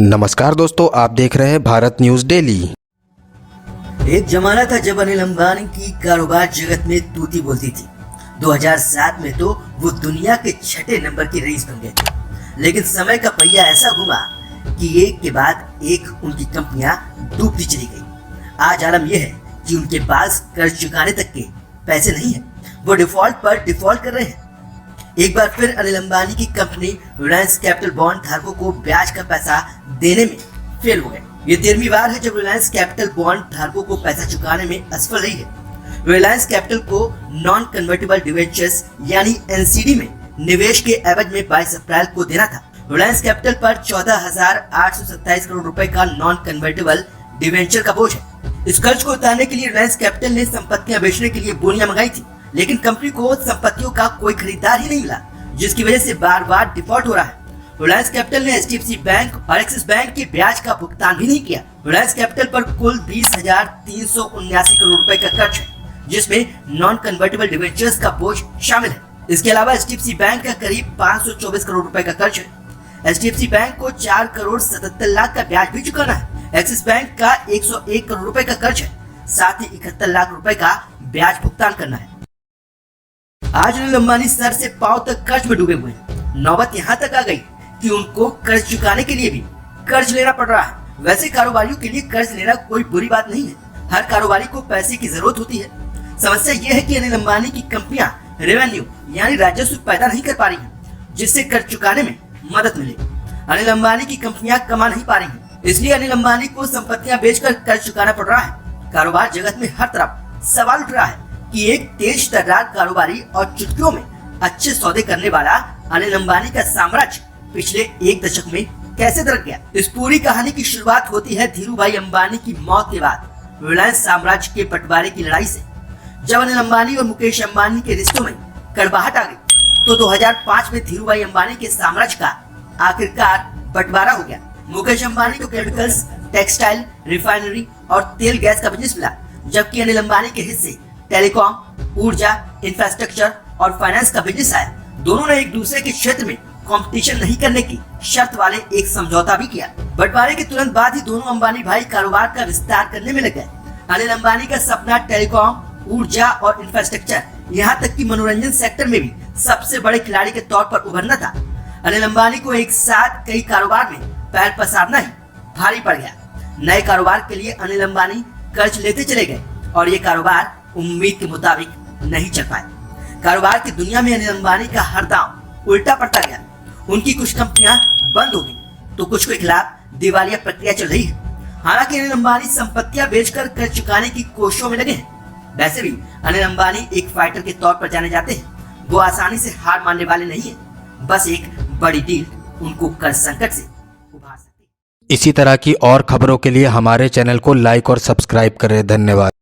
नमस्कार दोस्तों, आप देख रहे हैं भारत न्यूज डेली। एक जमाना था जब अनिल अंबानी की कारोबार जगत में तूती बोलती थी। 2007 में तो वो दुनिया के 6ठे नंबर के रईस बन गए थे। लेकिन समय का पहिया ऐसा घुमा कि एक के बाद एक उनकी कंपनियां डूबती चली गई। आज आलम यह है कि उनके पास कर्ज चुकाने तक के पैसे नहीं है, वो डिफॉल्ट पर डिफॉल्ट कर रहे हैं। एक बार फिर अनिल अंबानी की कंपनी रिलायंस कैपिटल बॉन्ड धारकों को ब्याज का पैसा देने में फेल हो गए। ये 13वीं बार है जब रिलायंस कैपिटल बॉन्ड धारकों को पैसा चुकाने में असफल रही है। रिलायंस कैपिटल को नॉन कन्वर्टेबल डिवेंचर्स यानी एनसीडी में निवेश के एवज में 22 अप्रैल को देना था। रिलायंस कैपिटल पर 14,827 करोड़ रुपए का नॉन कन्वर्टेबल डिवेंचर का बोझ है। इस कर्ज को उतारने के लिए रिलायंस कैपिटल ने संपत्तियां बेचने के लिए बोलियां मंगाई थी, लेकिन कंपनी को संपत्तियों का कोई खरीदार ही नहीं मिला, जिसकी वजह से बार बार डिफॉल्ट हो रहा है। रिलायंस कैपिटल ने एचडीएफसी बैंक और एक्सिस बैंक के ब्याज का भुगतान भी नहीं किया। रिलायंस कैपिटल पर कुल 20,379 करोड़ रुपए का कर्ज है, जिसमें नॉन कन्वर्टेबल डिवेंचर्स का बोझ शामिल है। इसके अलावा एचडीएफसी बैंक का करीब 524 करोड़ रुपए का कर्ज है। एचडीएफसी बैंक को 4 करोड़ 77 लाख का ब्याज भी चुकाना है। एक्सिस बैंक का 101 करोड़ रुपए का कर्ज है, साथ ही 71 लाख रुपए का ब्याज भुगतान करना है। आज अनिल अंबानी सर से पांव तक कर्ज में डूबे हुए हैं। नौबत यहाँ तक आ गई कि उनको कर्ज चुकाने के लिए भी कर्ज लेना पड़ रहा है। वैसे कारोबारियों के लिए कर्ज लेना कोई बुरी बात नहीं है, हर कारोबारी को पैसे की जरूरत होती है। समस्या यह है कि अनिल अंबानी की कंपनियां रेवेन्यू यानी राजस्व पैदा नहीं कर पा रही हैं, जिससे कर्ज चुकाने में मदद मिले। अनिल अंबानी की कंपनियां कमा नहीं पा रही हैं, इसलिए अनिल अंबानी को संपत्तियां बेचकर कर्ज चुकाना पड़ रहा है। कारोबार जगत में हर तरफ सवाल उठ रहा है कि एक तेज तर्रार कारोबारी और चुटकियों में अच्छे सौदे करने वाला अनिल अंबानी का साम्राज्य पिछले एक दशक में कैसे दरक गया। इस पूरी कहानी की शुरुआत होती है धीरूभाई अंबानी की मौत के बाद रिलायंस साम्राज्य के बंटवारे की लड़ाई से। जब अनिल अंबानी और मुकेश अंबानी के रिश्तों में कड़वाहट आ गई तो 2005 में धीरूभाई अंबानी के साम्राज्य का आखिरकार बंटवारा हो गया। मुकेश अंबानी को केमिकल्स, टेक्सटाइल, रिफाइनरी और तेल गैस का बिजनेस मिला, जबकि अनिल अंबानी के हिस्से टेलीकॉम, ऊर्जा, इंफ्रास्ट्रक्चर और फाइनेंस का बिजनेस आया। दोनों ने एक दूसरे के क्षेत्र में कंपटीशन नहीं करने की शर्त वाले एक समझौता भी किया। बंटवारे के तुरंत बाद ही दोनों अंबानी भाई कारोबार का विस्तार करने में लग गए। अनिल अंबानी का सपना टेलीकॉम, ऊर्जा और इंफ्रास्ट्रक्चर, यहाँ तक कि मनोरंजन सेक्टर में भी सबसे बड़े खिलाड़ी के तौर पर उभरना था। अनिल अंबानी को एक साथ कई कारोबार में पैर पसारना ही भारी पड़ गया। नए कारोबार के लिए अनिल अंबानी कर्ज लेते चले गए और ये कारोबार उम्मीद के मुताबिक नहीं चल पाए। कारोबार की दुनिया में अनिल अंबानी का हर दांव उल्टा पड़ता गया। उनकी कुछ कंपनियां बंद हो गई तो कुछ के खिलाफ दिवालिया प्रक्रिया चल रही है। हालांकि अनिल अंबानी संपत्तियां बेचकर कर्ज चुकाने की कोशिशों में लगे हैं। वैसे भी अनिल अंबानी एक फाइटर के तौर पर जाने जाते हैं। वो आसानी से हार मानने वाले नहीं है, बस एक बड़ी डील उनको कर्ज संकट से उभार सकती है। इसी तरह की और खबरों के लिए हमारे चैनल को लाइक और सब्सक्राइब करें। धन्यवाद।